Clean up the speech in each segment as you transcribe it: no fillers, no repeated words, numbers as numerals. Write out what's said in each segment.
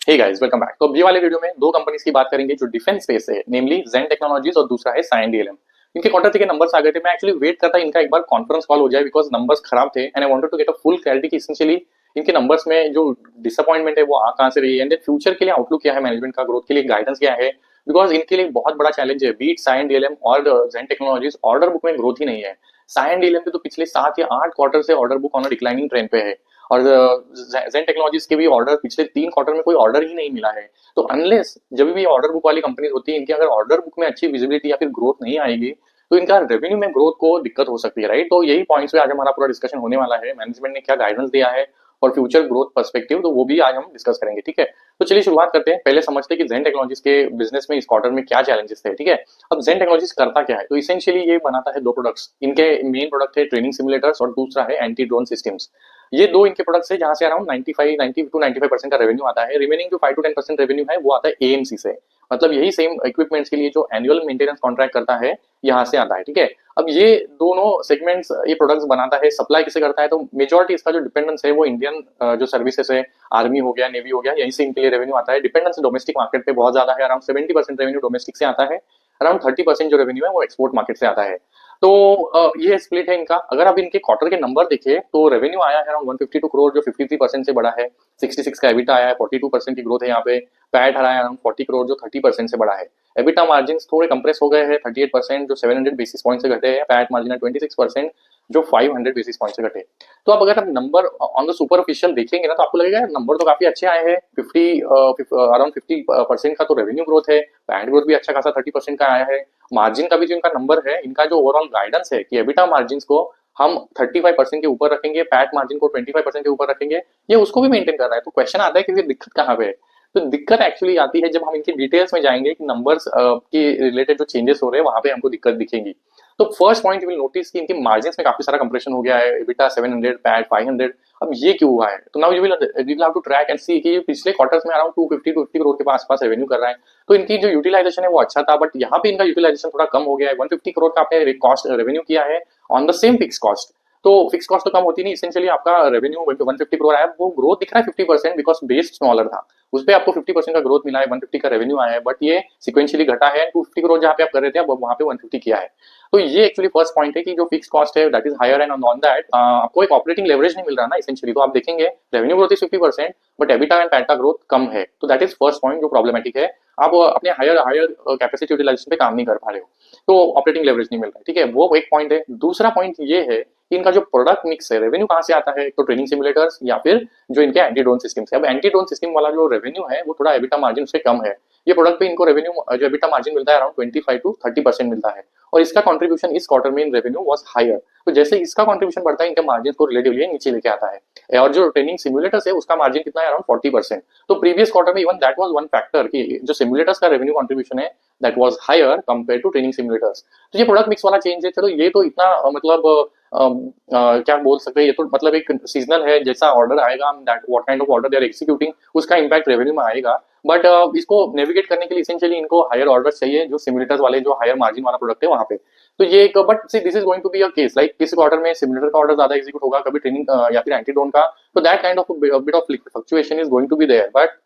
Hey guys, welcome back. तो अब ये वाले वीडियो में दो कंपनीज की बात करेंगे जो डिफेंस स्पेस है, नेमली जेन टेक्नोलॉजीज और दूसरा है साइन डीएलएम। इनके क्वार्टर के नंबर्स आ गए थे। मैं एक्चुअली वेट करता इनका एक बार कॉन्फ्रेंस कॉल हो जाए बिकॉज नंबर्स खराब थे and I wanted to get a full clarity कि एसेंशियली इनके नंबर्स में जो डिसअपॉइंटमेंट है वो आ कहां से रही है एंड फ्यूचर के लिए आउटलुक क्या है, मैनेजमेंट का ग्रोथ के लिए गाइडेंस क्या है। बिकॉज इनके लिए बहुत बड़ा चैलेंज है, बीट साइन डीएलएम और जेन टेक्नोलॉजीज, ऑर्डर बुक में ग्रोथ ही नहीं है। साइन डीएलएम के तो पिछले 7 या 8 क्वार्टर से order book on declining trend पे है और जेन टेक्नोलॉजीज के भी ऑर्डर पिछले 3 क्वार्टर में कोई ऑर्डर ही नहीं मिला है। तो अनलेस जब भी ऑर्डर बुक वाली कंपनी होती है, इनकी अगर ऑर्डर बुक में अच्छी विजिबिलिटी या फिर ग्रोथ नहीं आएगी तो इनका रेवेन्यू में ग्रोथ को दिक्कत हो सकती है, राइट। तो यही पॉइंट्स पे आज हमारा पूरा डिस्कशन होने वाला है। मैनेजमेंट ने क्या गाइडेंस दिया है और फ्यूचर ग्रोथ पर्सपेक्टिव, तो वो भी आज हम डिस्कस करेंगे, ठीक है। तो चलिए शुरुआत करते हैं। पहले समझते हैं कि जेन टेक्नोलॉजीज के बिजनेस में इस क्वार्टर में क्या चैलेंजेस थे, ठीक है। अब जेन टेक्नोलॉजीज करता क्या है, तो इसेंशियली ये बनाता है दो प्रोडक्ट्स। इनके मेन प्रोडक्ट है ट्रेनिंग सिमुलेटर्स और दूसरा है एंटी ड्रोन सिस्टम्स। ये दो इनके प्रोडक्ट्स है जहां से अराउंड 90 to 95% का रेवेन्यू आता है। रिमेनिंग जो 5 to 10% रेवेन्यू है वो आता है एएमसी से। मतलब यही सेम इक्विपमेंट्स के लिए जो एनुअल मेंटेनेंस कॉन्ट्रैक्ट करता है यहाँ से आता है, ठीक है। अब ये दोनों सेगमेंट्स ये प्रोडक्ट्स बनाता है, सप्लाई किसे करता है, तो मेजोरिटी इसका जो डिपेंडेंस है वो इंडियन जो सर्विसेज है, आर्मी हो गया, नेवी हो गया, यहीं से इनके लिए रेवेन्यू आता है। डिपेंडेंस डोमेस्टिक मार्केट पे बहुत ज्यादा है, अराउंड 70% रेवेन्यू डोमेस्टिक से आता है, अराउंड 30% जो रेवेन्यू है वो एक्सपोर्ट मार्केट से आता है। तो ये स्प्लिट है इनका। अगर आप इनके क्वार्टर के नंबर देखें तो रेवेन्यू आया है अराउंड 152 करोड़ जो 53% से बड़ा है। 66 का एबिटा आया है, 42% की ग्रोथ है यहाँ पे। पैट हरा है अराउंड 40 करोड़ जो 30% से बड़ा है। एबिटा मार्जिन थोड़े कंप्रेस हो गए हैं, 38% जो 700 बेसिस पॉइंट से घटे हैं। पैट मार्जिन है 26% जो 500 बेसिस पॉइंट से घटे। तो अब अगर हम नंबर ऑन द सुपरफिशियल देखेंगे ना तो आपको लगेगा नंबर तो काफी अच्छे आए हैं। 50 अराउंड 50% का तो रेवेन्यू ग्रोथ है। पैट ग्रोथ भी अच्छा खासा 30% का आया है। मार्जिन का भी जो इनका नंबर है, इनका जो ओवरऑल गाइडेंस है कि एबिटा मार्जिन को हम 35% के ऊपर रखेंगे, पैट मार्जिन को 25% के ऊपर रखेंगे, ये उसको भी मेंटेन कर रहा है। तो क्वेश्चन आता है कि फिर दिक्कत कहाँ पे है। तो दिक्कत एक्चुअली आती है जब हम इनकी डिटेल्स में जाएंगे कि नंबर्स के रिलेटेड जो चेंजेस हो रहे हैं वहां पे हमको दिक्कत दिखेंगी। तो first point you will notice कि इनकी मार्जिन में काफी सारा कंप्रेशन हो गया है। EBITDA 700, PAT 500। अब ये क्यों हुआ है, तो now you will have to track and see कि ये पिछले क्वार्टर्स में अराउंड 250 टू 50 करोड़ के आसपास रेवेन्यू कर रहा है। तो इनकी जो यूटिलाइजेशन है वो अच्छा था, बट यहाँ पे इनका यूटिलाइजेशन थोड़ा कम हो गया है। 150 करोड़ का आपने कॉस्ट रेवेन्यू किया है on the same fix cost. तो फिक्स कॉस्ट तो कम होती नहीं, इसेंशियली आपका रेवेन्यू 150 करोड़ आया, वो ग्रोथ दिख रहा है 50% बिकॉज बेस स्मॉलर था। उस पर आपको 50% का ग्रोथ मिला है, 150 का रेवेन्यू आया है, बट ये सिक्वेंशियली घटा है। 250 करोड़ जहाँ पे आप कर रहे थे अब वहाँ पे 150 किया है। तो ये एक्चुअली फर्स्ट पॉइंट है कि जो फिक्स कॉस्ट है that is higher and on that आपको एक ऑपरेटिंग लेवरेज नहीं मिल रहा ना इसेंशियली। तो आप देखेंगे revenue growth is 50% but EBITDA and PAT का ग्रोथ कम है। तो दैट इज फर्स्ट पॉइंट जो प्रॉब्लमेटिक है। आप अपने हायर हायर कैपेसिटी यूटिलाइजेशन पे काम नहीं कर पा रहे हो, तो ऑपरेटिंग लेवरेज नहीं मिल रहा है, ठीक है। वो एक पॉइंट है। दूसरा पॉइंट ये है कि इनका जो प्रोडक्ट मिक्स है, रेवेन्यू कहाँ से आता है, तो ट्रेनिंग सिमुलेटर्स या फिर जो इनके एंटी ड्रोन सिस्टम है। अब एंटी ड्रोन सिस्टम वाला जो रेवेन्यू है वो थोड़ा एबिटा मार्जिन से कम है। ये प्रोडक्ट पे इनको रेवेन्यू जो एबिटा मार्जिन मिलता है अराउंड 25 to 30% मिलता है और इसका कंट्रीब्यूशन इस क्वार्टर में इन रेवेन्यू वाज हायर। तो जैसे इसका कंट्रीब्यूशन बढ़ता है इनके मार्जिन को रिलेटिवली नीचे लेके आता है। और जो ट्रेनिंग सिमुलेटर्स है उसका मार्जिन कितना है, अराउंड 40%। तो प्रीवियस क्वार्टर में even that was one factor कि जो सिमुलेटर्स का रेवेन्यू कंट्रीब्यूशन है that was higher compare to training simulators. तो ये प्रोडक्ट मिक्स वाला चेंज है। चलो ये तो इतना मतलब क्या बोल सकते हैं, ये तो मतलब एक सीजनल है, जैसा ऑर्डर आएगा that what kind of order they are executing उसका इंपैक्ट रेवेन्यू में आएगा। बट इसको नेविगेट करने के लिए इसेंशियली इनको हायर ऑर्डर चाहिए, जो सिमुलेटर्स वाले जो हायर मार्जिन वाला प्रोडक्ट है वहां पे। तो ये एक but see this is going to be a case like किसी क्वार्टर में सिमुलेटर का ऑर्डर ज्यादा एग्जीक्यूट होगा, कभी ट्रेनिंग या फिर एंटी ड्रोन का। तो that kind of bit of fluctuation is going to be there. But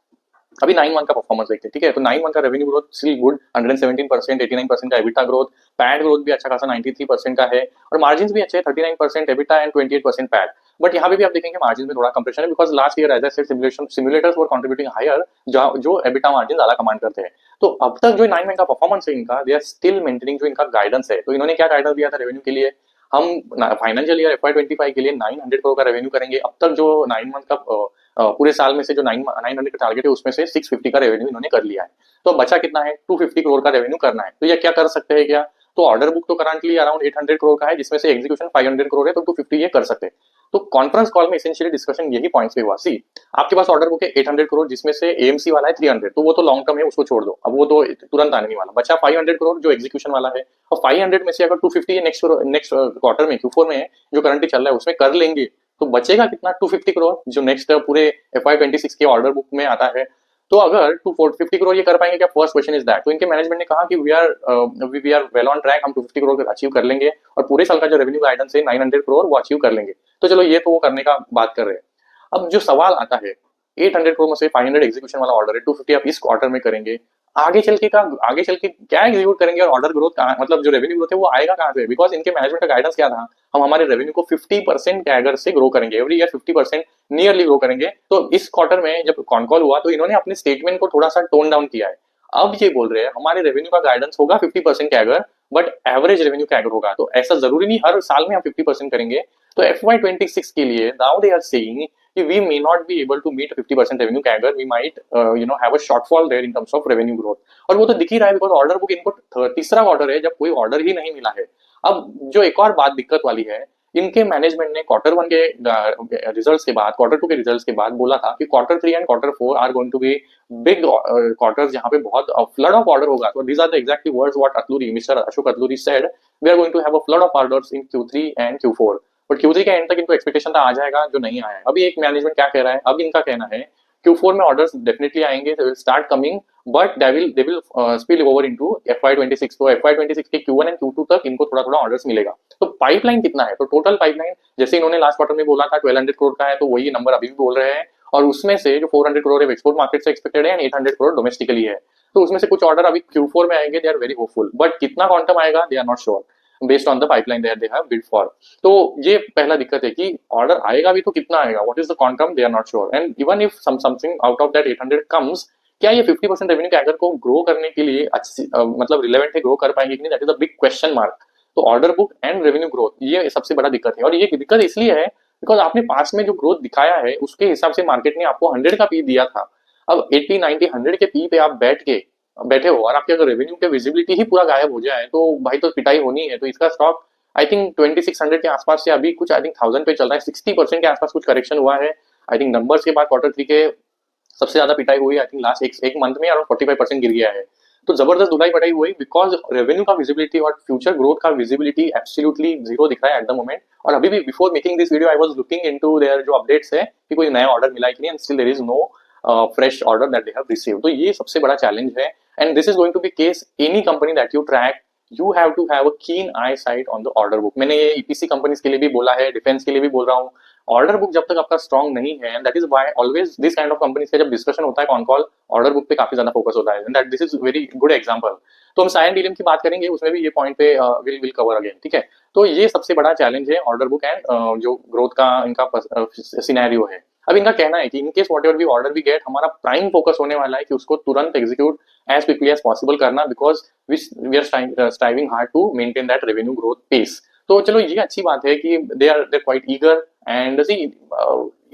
अभी 9 मंथ का परफॉर्मेंस देखते हैं, ठीक है। तो 9 मंथ का रेवेन्यू ग्रोथ स्टिल गुड, 117%, 89% का एबिटा ग्रोथ। पैट ग्रोथ भी अच्छा खासा 93% का है और मार्जिन भी अच्छे हैं, 39% एबिटा एंड 28% पैट। बट यहाँ पे भी आप देखेंगे मार्जिन में थोड़ा कंप्रेशन है because last year as I said simulators were contributing higher जो एबिटा मार्जिन ज्यादा कमांड करते हैं। तो अब तक जो 9 मंथ का परफॉर्मेंस है इनका, दे आर स्टिल मेंटेनिंग जो इनका गाइडेंस है। तो इन्होंने क्या गाइडेंस दिया था रेवेन्यू के लिए, हम फाइनेंशियल ईयर FY25 के लिए 900 करोड़ का रेवेन्यू करेंगे। अब तक जो 9 मंथ का पूरे साल में से जो 900 का टारगेट है उसमें से 650 का रेवेन्यू इन्होंने कर लिया है। तो बचा कितना है, 250 करोड़ का रेवेन्यू करना है। तो ये क्या कर सकते हैं क्या, तो ऑर्डर बुक तो करंटली अराउंड 800 करोड़ का है जिसमें से एग्जीक्यूशन 500 करोड़ है, तो 250 ये कर सकते हैं। तो कॉन्फ्रेंस कॉल में इसेंशियली डिस्कशन यही पॉइंट्स पे हुआ। सी आपके पास ऑर्डर बुक है 800 करोड़ जिसमें से एएमसी वाला है 300, तो वो तो लॉन्ग टर्म है, उसको छोड़ दो, अब वो तो तुरंत आने नहीं वाला। बचा 500 करोड़ जो एग्जीक्यूशन वाला है, और 500 में से अगर 250 नेक्स्ट क्वार्टर में Q4 में जो करंटली चल रहा है उसमें कर लेंगे तो बचेगा कितना, 250 करोड़ जो नेक्स्ट पूरे FY26 के ऑर्डर बुक में आता है। तो अगर 250 करोड़ ये कर पाएंगे क्या, फर्स्ट क्वेश्चन इज दैट। तो इनके मैनेजमेंट ने कहा कि we are well on track, हम 250 करोड़ को अचीव कर लेंगे और पूरे साल का जो रेवेन्यू गाइडेंस है 900 करोड़ वो अचीव कर लेंगे। तो चलो ये तो वो करने का बात कर रहे हैं। अब जो सवाल आता है 800 करोड़ में से 500 एग्जीक्यूशन वाला ऑर्डर है, 250 आप इस क्वार्टर में करेंगे, आगे चल के क्या एग्जीक्यूट करेंगे और ऑर्डर ग्रोथ कहाँ, मतलब जो रेवेन्यू ग्रोथ है वो आएगा कहाँ से? बिकॉज इनके मैनेजमेंट का गाइडेंस क्या था, हम हमारे रेवेन्यू को 50% कैगर से ग्रो करेंगे, एवरी ईयर 50% नियरली ग्रो करेंगे। तो इस क्वार्टर में जब कॉन कॉल हुआ तो इन्होंने अपने स्टेटमेंट को थोड़ा सा टोन डाउन किया है। अब ये बोल रहे हैं हमारे रेवेन्यू का गाइडेंस होगा 50% CAGR, but average revenue CAGR होगा। तो ऐसा जरूरी नहीं हर साल में हम 50% करेंगे। तो FY26 के लिए नाउ दे आर सेइंग कि we may not be able to meet 50% revenue CAGR, we might have a shortfall there in terms of revenue growth। और वो तो दिख ही रहा है बिकॉज ऑर्डर बुक इनको तीसरा ऑर्डर है जब कोई ऑर्डर ही नहीं मिला है। अब जो एक और बात दिक्कत वाली है, इनके मैनेजमेंट ने Q1 के रिजल्ट्स के बाद, Q2 के रिजल्ट्स के बाद बोला था कि Q3 and Q4 are going to be big quarters जहां पे बहुत फ्लड ऑफ ऑर्डर होगा। तो these are the exactly words what Atluri, mister Ashok Atluri said, we are going to have a flood of orders in Q3 and Q4। But Q3 के and तक इनको expectation था आ जाएगा, जो नहीं आया है। अभी एक मैनेजमेंट क्या कह रहा है, अब इनका कहना है Q4 में ऑर्डर्स डेफिनेटली आएंगे, they will start coming, but they will spill over into FY26। तो FY26 के Q1 एंड Q2 तक इनको थोड़ा थोड़ा ऑर्डर्स मिलेगा। तो पाइपलाइन कितना है, तो टोटल पाइपलाइन जैसे इन्होंने लास्ट क्वार्टर में बोला था 1200 करोड़ का है, तो वही नंबर अभी भी बोल रहे हैं। और उसमें से जो 400 करोड़ एक्सपोर्ट मार्केट से एक्सपेक्टेड है एंड 800 करोड़ डोमेस्टिकली है। तो उसमें से कुछ ऑर्डर अभी Q4 में आएंगे, they are very hopeful, but कितना क्वांटम आएगा they are not sure based on the pipeline that they have build for. तो ये पहला दिक्कत है कि ऑर्डर आएगा भी तो कितना आएगा, what is the quantum, they are not sure. And even if something out of that 800 comes, क्या ये 50% रेवेन्यू कैगर को ग्रो करने के लिए अच्छी मतलब रिलेवेंट है, ग्रो कर पाएंगे कि नहीं, that is a big question mark. तो order book and revenue growth ये सबसे बड़ा दिक्कत है। और ये दिक्कत इसलिए है बिकॉज आपने पास में जो ग्रोथ दिखाया है उसके हिसाब से मार्केट ने आपको 100 का पी दिया था। अब 80 90 100 के पी पे आप बैठे हो और आपके अगर रेवेन्यू के विजिबिलिटी ही पूरा गायब हो जाए तो भाई तो पिटाई होनी है। तो इसका स्टॉक आई थिंक 2600 के आसपास से अभी कुछ आई थिंक 1000 पे चल रहा है, 60% के आसपास कुछ करेक्शन हुआ है। आई थिंक नंबर्स के बाद Q3 के सबसे ज्यादा पिटाई हुई आई थिंक लास्ट एक मंथ में, अराउंड 45% गिर गया है। तो जबरदस्त धुलाई पटाई हुई बिकॉज रेवेन्यू का विजिबिलिटी और फ्यूचर ग्रोथ का विजिबिलिटी एब्सोल्युटली जीरो दिख रहा है एट द मोमेंट। और अभी भी before making this video I was looking into there जो अपडेट्स है कि कोई नया ऑर्डर मिला है कि नहीं, and still there is no fresh order that they have received. तो ये सबसे बड़ा चैलेंज है and this is going to be case any company that you track, you have to have a keen eye sight on the order book. मैंने ये EPC companies के लिए भी बोला है, डिफेंस के लिए भी बोल रहा हूँ, ऑर्डर बुक जब तक आपका स्ट्रॉन्ग नहीं है, that is why always this kind of companies का जब डिस्कशन होता है कॉन कॉल, ऑर्डर बुक पे काफी ज्यादा फोकस होता है, and that this is very good example. तो हम साइन डीलिंग की बात करेंगे, उसमें भी ये पॉइंट पे विल कवर अगेन, ठीक है। तो ये सबसे बड़ा चैलेंज है ऑर्डर बुक एंड जो ग्रोथ का इनका सिनेरियो है। अब इनका कहना है कि in case whatever we order we get, हमारा प्राइम फोकस होने वाला है कि उसको तुरंत execute as quickly as possible करना, because we are striving hard to maintain that revenue growth pace. तो चलो ये अच्छी बात है कि they are quite eager and see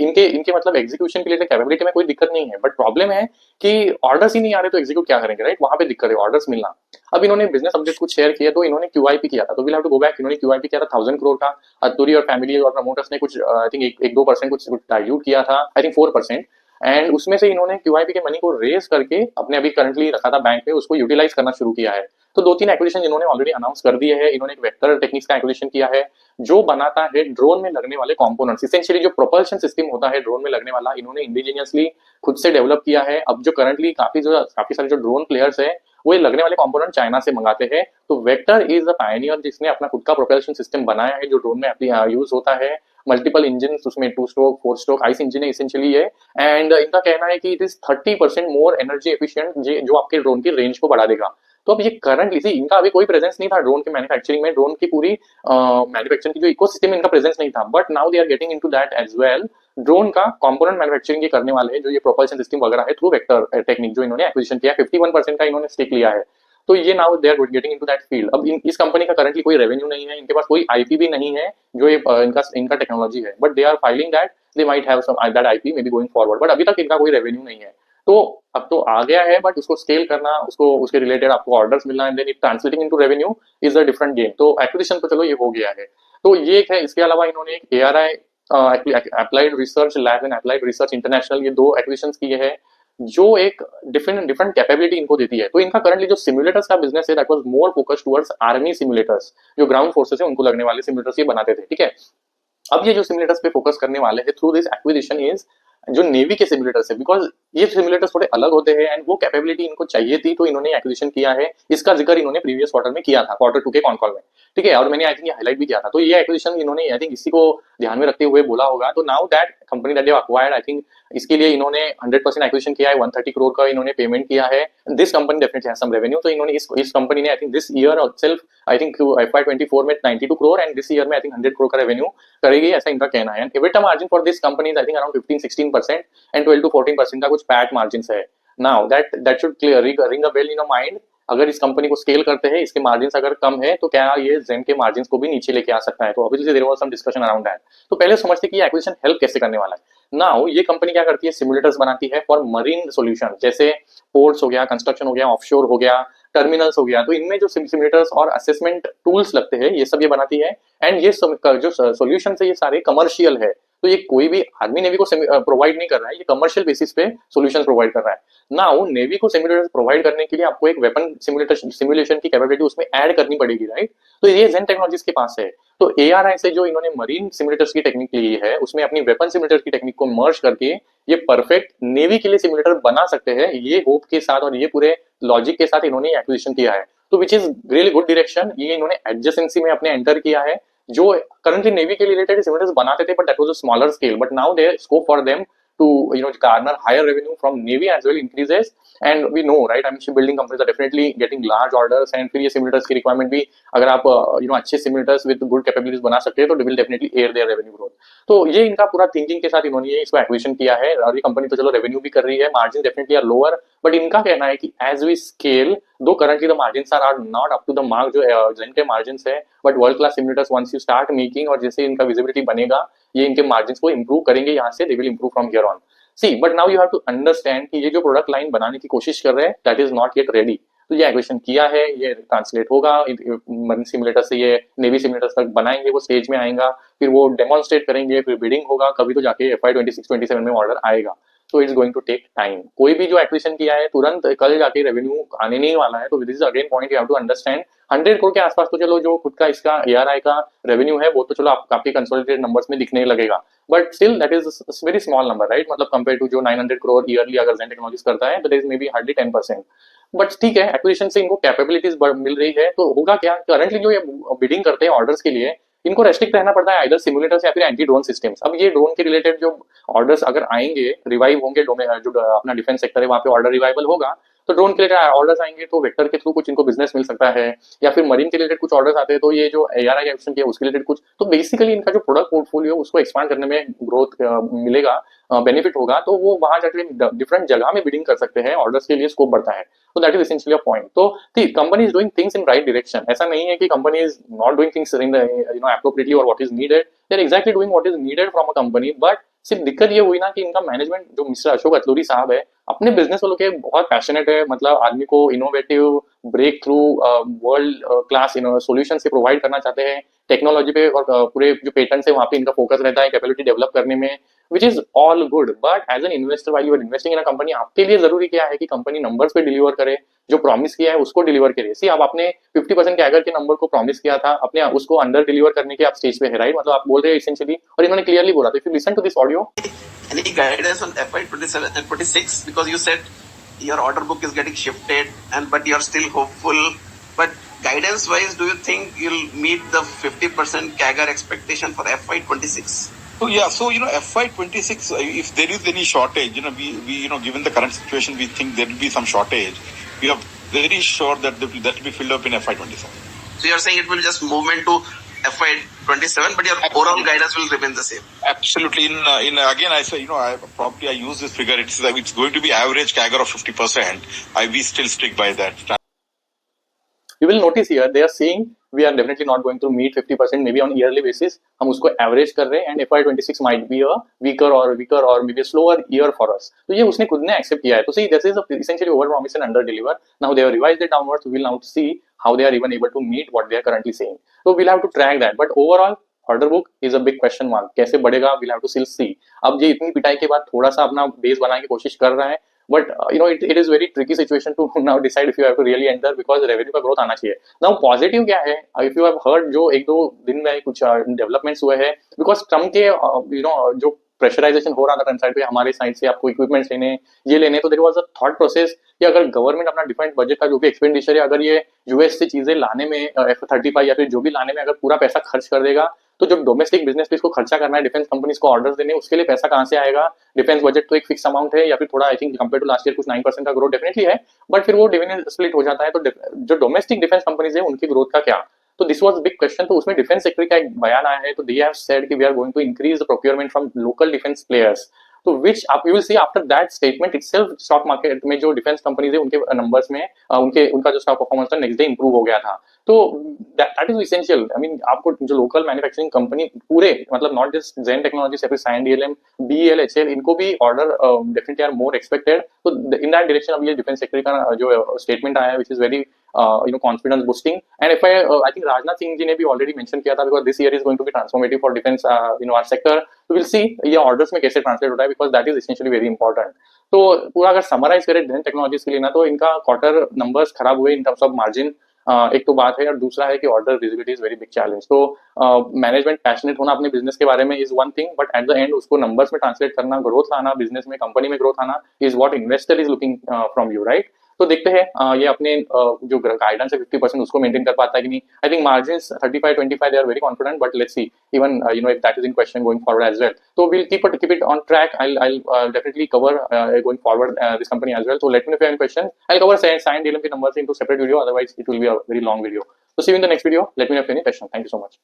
इनके इनके मतलब एग्जीक्यूशन के लिए कैपेबिलिटी में कोई दिक्कत नहीं है, बट प्रॉब्लम है कि ऑर्डर्स ही नहीं आ रहे तो एग्जीक्यूट क्या करेंगे, राइट? वहां पे दिक्कत है ऑर्डर्स मिलना। अब इन्होंने बिजनेस अपडेट कुछ शेयर किया, तो इन्होंने QIP किया था, तो will have to go back. इन्होंने QIP किया था 1000 करोड़ का, अतुरी और फैमिली और प्रमोटर्स ने कुछ आई थिंक 1-2% कुछ डाइल्यूट किया था, आई थिंक 4%। एंड उसमें से इन्होंने QIP के मनी को रेज करके अपने अभी करंटली रखा था बैंक में, उसको यूटिलाइज करना शुरू किया है। तो 2-3 एक्विजिशन इन्होंने ऑलरेडी अनाउंस कर दिए है। इन्होंने एक वेक्टर टेक्निक्स का एक्विजिशन किया है जो बनाता है ड्रोन में लगने वाले कंपोनेंट्स, इसेंशियली जो प्रोपल्शन सिस्टम होता है ड्रोन में लगने वाला, इन्होंने इंडिजिनियसली खुद से डेवलप किया है। अब जो करंटली काफी सारे जो ड्रोन प्लेयर्स है वो ये लगने वाले कंपोनेंट चाइना से मंगाते हैं। तो वेक्टर इज अ पायनियर जिसने अपना खुद का प्रोपल्शन सिस्टम बनाया है जो ड्रोन में यूज होता है। मल्टीपल इंजन, उसमें 2 स्ट्रोक 4 स्ट्रोक आइस इंजन है इसेंशियली ये। एंड इनका कहना है कि it is 30% more energy efficient, जो आपके ड्रोन की रेंज को बढ़ा देगा। तो अब ये करंटली सी इनका अभी कोई प्रेजेंस नहीं था ड्रोन के मैन्युफैक्चरिंग में, ड्रोन की पूरी मैन्युफैक्चरिंग की जो इकोसिस्टम में इनका प्रेजेंस नहीं था, but now they are getting into that as well. Drone का कंपोनेंट मैन्युफैक्चरिंग ये करने वाले हैं, जो ये प्रोपल्शन सिस्टम वगैरह है थ्रू वेक्टर टेक्निक, जो इन्होंने एक्विजिशन किया, 51% का इन्होंने स्टेक लिया है। तो ये now they are getting into that field. अब इस कंपनी का करंटली कोई रेवेन्यू नहीं है, इनके पास कोई आईपी भी नहीं है जो ये इनका टेक्नोलॉजी है, but they are filing that they might have some that IP may be going forward, but अभी तक इनका कोई रेवेन्यू नहीं है। तो अब तो आ गया है, बट उसको स्केल करना, उसको उसके रिलेटेड आपको ऑर्डर्स मिलना and then it translating into revenue is a different game. तो एक्विजिशन तो चलो ये हो गया है, तो ये एक है। इसके अलावा इन्होंने एक ARI applied research lab and applied research international, ये 2 एक्विजिशंस किए हैं जो एक डिफरेंट कैपेबिलिटी इनको देती है। तो इनका करंटली जो सिमुलेटर्स का बिजनेस है that was more focused towards army simulators, जो ग्राउंड फोर्सेस है उनको लगने वाले सिमुलेटर्स ये बनाते थे, ठीक है। अब ये जो सिमुलेटर्स पे फोकस करने वाले हैं थ्रू दिस एक्विजिशन इज जो नेवी के सिमुलेटर्स है, बिकॉज ये सिमुलेटर्स थोड़े अलग होते हैं एंड वो कैपेबिलिटी इनको चाहिए थी तो इन्होंने एक्विजिशन किया है। इसका जिक्र इन्होंने प्रीवियस क्वार्टर में किया था, Q2 के कॉन कॉल में, ठीक है, और मैंने आई थिंक ये हाईलाइट भी किया था। तो ये एक्विजिशन इन्होंने आई थिंक इसी को ध्यान में रखते हुए बोला होगा। तो now that company that they acquired, I think इसके लिए इन्होंने 100% एक्विजिशन किया है, 130 करोड़ का इन्होंने पेमेंट किया है। This company definitely has some revenue. तो इन्होंने इस कंपनी ने I think this year itself I think FY24 में 92 करोड़ एंड दिस ईयर में आई थिंक 100 करोड़ का रेवेन्यू करेगी, ऐसा इनका कहना है। EBITDA margin for this company I think around 15-16% and 12-14% का कुछ पैट मार्जिन है। Now that should ring a bell in your mind. अगर इस कंपनी को स्केल करते हैं, इसके मार्जिन अगर कम है तो क्या ये जेन के मार्जिन को भी नीचे लेके आ सकता है? तो obviously there was some discussion around that. तो पहले समझते कि ये एक्विजिशन हेल्प कैसे करने वाला है। नाउ ये कंपनी क्या करती है, सिमुलेटर्स बनाती है फॉर मरीन सॉल्यूशन, जैसे पोर्ट्स हो गया, कंस्ट्रक्शन हो गया, ऑफशोर हो गया, टर्मिनल्स हो गया। तो इनमें जो सिमुलेटर्स और असेसमेंट टूल्स लगते हैं ये सब ये बनाती है एंड ये जो सॉल्यूशन है ये सारे कमर्शियल है। तो ये कोई भी आर्मी नेवी को प्रोवाइड नहीं कर रहा है, ये कमर्शियल बेसिस पे सॉल्यूशंस प्रोवाइड कर रहा है। नाउ नेवी को सिमुलेटर्स प्रोवाइड करने के लिए आपको एक वेपन सिमुलेशन की कैपेबिलिटी उसमें ऐड करनी पड़ेगी, राइट? तो ये जेन टेक्नोलॉजीज के पास है। तो ARI से जो इन्होंने मरीन सिमुलेटर्स की टेक्निक ली है उसमें अपनी वेपन सिमुलेटर की टेक्निक को मर्ज करके ये परफेक्ट नेवी के लिए सिमुलेटर बना सकते हैं, ये होप के साथ और ये पूरे लॉजिक के साथ इन्होंने एक्विजिशन किया है। तो which is really good direction. ये इन्होंने एडजेसेंसी में अपने एंटर किया है। जो करंटली नेवी के रिलेटेड सिमुलेटर्स बनाते थे but that was a smaller scale, but now there scope for them to garner higher revenue from navy as well increases, and we know, right, I mean shipbuilding companies are definitely getting large orders and फिर ये simulators की requirement भी अगर आप अच्छे simulators with good capabilities बना सकते हैं तो they will definitely aid their revenue growth। तो ये इनका पूरा थिंकिंग के साथ इन्होंने इसको एक्विजिशन किया है और ये कंपनी तो चलो रेवेन्यू भी कर रही है, margin definitely are lower, but इनका कहना है कि as we scale though currently the margins are not up to the mark जो जिनके मार्जिन्स है, but world class simulators once you start making और जैसे इनका विजिबिलिटी बनेगा ये इनके मार्जिन्स को इंप्रूव करेंगे, यहाँ से they will improve from here on. See but now you have to understand कि ये जो प्रोडक्ट लाइन बनाने की कोशिश कर रहे हैं that is not yet ready. तो ये एक्विजिशन किया है, ये ट्रांसलेट होगा मरीन सिमुलेटर से ये नेवी सिमुलेटर्स तक बनाएंगे, वो स्टेज में आएगा, फिर वो डेमोन्स्ट्रेट करेंगे, फिर बिडिंग होगा, कभी तो जाके FY26-27 में ऑर्डर आएगा। तो it's going to take time. कोई भी जो एक्विजिशन किया है तुरंत कल जाके रेवेन्यू आने नहीं वाला है। तो this is again point you have to understand. 100 crore के आसपास तो चलो जो खुद का इसका ARI का रेवेन्यू है वो तो चलो आपके कंसोलिडेटेड नंबर्स में दिखने लगेगा, but still that is very small number, right? मतलब कंपेयर टू जो 900 करोड़ ईयरली अगर जेन टेक्नोलॉजीज करता है that is may be hardly 10%। But ठीक है, एक्विजिशन से इनको कैपेबिलिटीज मिल रही है। तो होगा क्या, करंटली जो ये बिडिंग करते हैं ऑर्डर्स के लिए इनको रेस्ट्रिक्ट रहना पड़ता है आइदर सिमुलेटर्स या फिर एंटी ड्रोन सिस्टम्स। अब ये ड्रोन के रिलेटेड जो ऑर्डर्स अगर आएंगे, रिवाइव होंगे, जो अपना डिफेंस सेक्टर है वहां पे ऑर्डर रिवाइवल होगा, तो ड्रोन के रिलेटेड ऑर्डर्स आएंगे तो वेक्टर के थ्रू कुछ इनको बिजनेस मिल सकता है, या फिर मरीन के रिलेटेड कुछ ऑर्डर्स आते हैं तो ये जो ARI एक्शन किया उसके रिलेटेड कुछ, तो बेसिकली इनका जो प्रोडक्ट पोर्टफोलियो उसको एक्सपांड करने में ग्रोथ मिलेगा, बेनिफिट होगा। तो वो वहां जाके डिफरेंट जगह में बिडिंग कर सकते हैं, ऑर्डर्स के लिए स्कोप बढ़ता है। तो that is essentially a point. तो company is doing things in right direction. ऐसा नहीं है कि company is not doing things in appropriately और what is needed, they are exactly doing what is needed from a company. But सिर्फ दिक्कत ये हुई ना कि इनका मैनेजमेंट जो मिस्टर अशोक अतलूरी साहब है अपने बिजनेस वालों के बहुत पैशनेट है, मतलब आदमी को innovative breakthrough world class solution से प्रोवाइड करना चाहते हैं, टेक्नोलॉजी पे और पूरे जो पेटेंट्स है वहाँ पे इनका फोकस रहता है कैपेबिलिटी डेवलप करने में, which is all good. But as an investor while you are investing in a company, आपके लिए जरूरी क्या है कि कंपनी नंबर्स पे डिलीवर करे, जो प्रॉमिस किया है उसको डिलीवर करे। सी आप आपने 50% के अगर के नंबर को प्रॉमिस किया था, अपने उसको अंडर डिलीवर करने के आप स्टेज पे है, राइट? मतलब आप बोल रहे हैं इसेंशियली, और इन्होंने क्लियरली बोला। तो if you listen to this audio, any guidance on FY27 and 26, because you said your order book is getting shifted but you're still hopeful, but guidance wise do you think you'll meet the 50% CAGR expectation for FY26? So FY26, if there is any shortage, we given the current situation, we think there will be some shortage. We are very sure that that will be filled up in FY27. So you're saying it will just move into FY27, but your overall guidance will remain the same. Absolutely. In again, I say, I use this figure. It's going to be average CAGR of 50%. We still stick by that. You will notice here they are saying we are definitely not going to meet 50% maybe on yearly basis. हम उसको average कर रहे हैं and FY26 might be a weaker or maybe a slower year for us. तो ये उसने खुद ने एक्सेप्ट किया है। तो see, this is essentially over promise and under deliver. Now they have revised it downwards. We will now see how they are even able to meet what they are currently saying. So we'll have to track that. But overall order book is a big question mark. कैसे बढ़ेगा, we'll have to still see. अब ये इतनी पिटाई के बाद थोड़ा सा अपना बेस बनाने की कोशिश कर रहा है, but it is very tricky situation to now decide if you have to really enter, because revenue का ग्रोथ आना चाहिए। नाउ पॉजिटिव क्या है, इफ यू हैव हर्ड, जो एक दो दिन में कुछ डेवलपमेंट्स हुए हैं, बिकॉज ट्रम्प के जो प्रेशराइजेशन हो रहा था फ्रंट साइड पे हमारे साइड से, आपको इक्विपमेंट्स लेने, ये लेने, तो there was a thought process कि अगर गवर्नमेंट अपना डिफेंस बजट का जो भी एक्सपेंडिचर है, अगर ये यूएस से चीजें लाने में F-35 या फिर जो भी लाने में अगर पूरा पैसा खर्च कर देगा, तो जो डोमेस्टिक बिजनेस पे इसको खर्चा करना है, डिफेंस कंपनीज को ऑर्डर्स देने, उसके लिए पैसा कहाँ से आएगा? डिफेंस बजट तो एक फिक्स अमाउंट है, या फिर थोड़ा I think compare to last year कुछ 9% का ग्रोथ डेफिनेटली है, बट फिर वो डिविडेंड स्प्लिट हो जाता है, तो जो डोमेस्टिक डिफेंस कंपनीज है उनकी ग्रोथ का क्या? तो दिस वाज बिग क्वेश्चन। तो उसमें डिफेंस सेक्टर का एक बयान आया है, तो दे हैव सेड कि we are going to increase the procurement from local defence players. तो विच आप you will see after that statement itself stock market में जो डिफेंस कंपनीज है उनके नंबर्स में उनका जो स्टॉक परफॉर्मेंस था नेक्स्ट डे इंप्रूव हो गया था। तो that is essential. I mean आपको जो लोकल मैन्युफैक्चरिंग कंपनी पूरे, मतलब नॉट जस्ट जेन टेक्नोलॉजीज या फिर साइन डीएलएम, बीएल, एचएल, इनको भी order definitely are more expected. तो इन दैट डायरेक्शन अब ये डिफेंस सेक्टर का जो स्टेटमेंट आया है which is very confidence boosting. And if I think Rajnath Singh ji ने भी already mention किया था, because this year is going to be transformative for defense our sector. So we'll see ये orders में कैसे translate होता है, because that is essentially very important. तो पूरा अगर summarize करें Zen Technologies के लिए ना, तो इनका quarter numbers खराब हुए in terms of margin, एक तो बात है, और दूसरा है कि order visibility is very big challenge. तो मैनेजमेंट पैशनेट होना अपने बिजनेस के बारे में is one thing, but at the end उसको नंबर्स में ट्रांसलेट करना, ग्रोथ लाना बिजनेस में, कंपनी में ग्रोथ आना is what investor is looking from you, right? तो देखते हैं ये अपने जो गाइडेंस है 50% उसको मेंटेन कर पाता है कि नहीं। I think margins 35-25 they are very confident, but let's see even if that is in question going forward as well. तो we'll keep it on track. I'll definitely cover going forward this company as well. So let me know if you have any questions. I'll cover Cyient DLM numbers into separate video, otherwise it will be a very long video. So see you in the next video. Let me know if you have any questions. Thank you so much.